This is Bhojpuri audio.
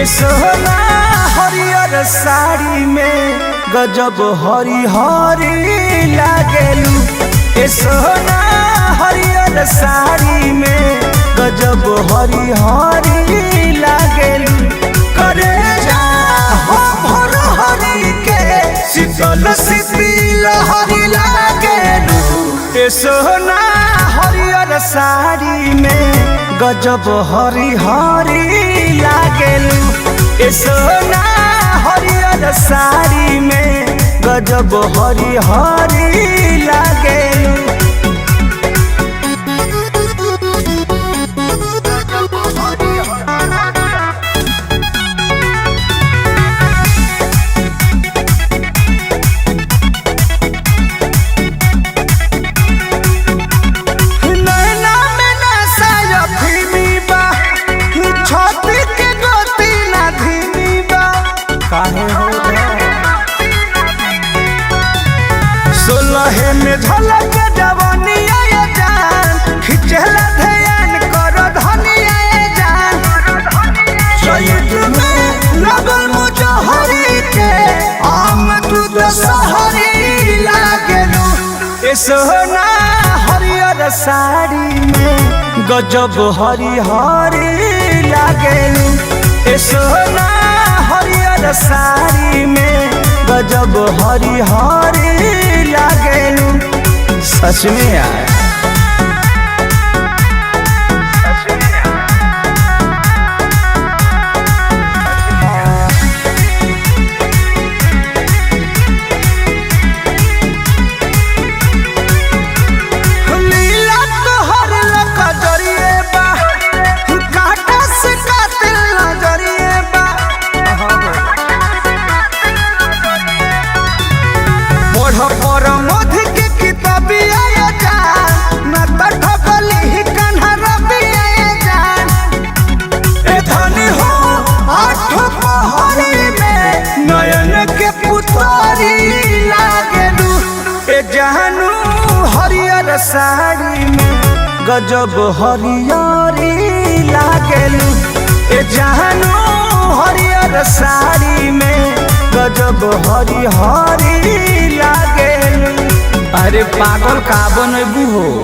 सोना हरियर साड़ी में गजब हरी हरी लागेलू। ए सोना हरियर साड़ी में गजब हरी हरी लागेलू। करे जा हो भर हरी के शीतल शीतल हरी लागेलू। ए सोना हरियर साड़ी में गजब हरी हरी लागेलू। ए सोना हरियर साड़ी में गजब हरी हरी लागेलू। सोलहे में झलक जवानिया ये जान खिचला ध्यान करो धनिया ये जान। चैत में लगल मुजहरी के आम दूध सहरी लागेलू। ए सोना हरियर साड़ी में गजब हरी हरी लागेलू। ए सोना हरियर साड़ी में गजब हरी हरी लागेलू। सच में यार लीला तोहर लकजरिए बा काटा से कातिल नजरिए बा। पढ़ पर मध के किताबिया ये जान न तठबली ही कन्हा रबिया ये जान। ए धनी हो आठ पहरी में नयन के पुतरी लागेलू। ए जानू हरियर साड़ी में गजब हरियरी लागेलू। ए जानू हरियर साड़ी में गजब हरी हरी लागेलू। अरे पागल का बनबू हो।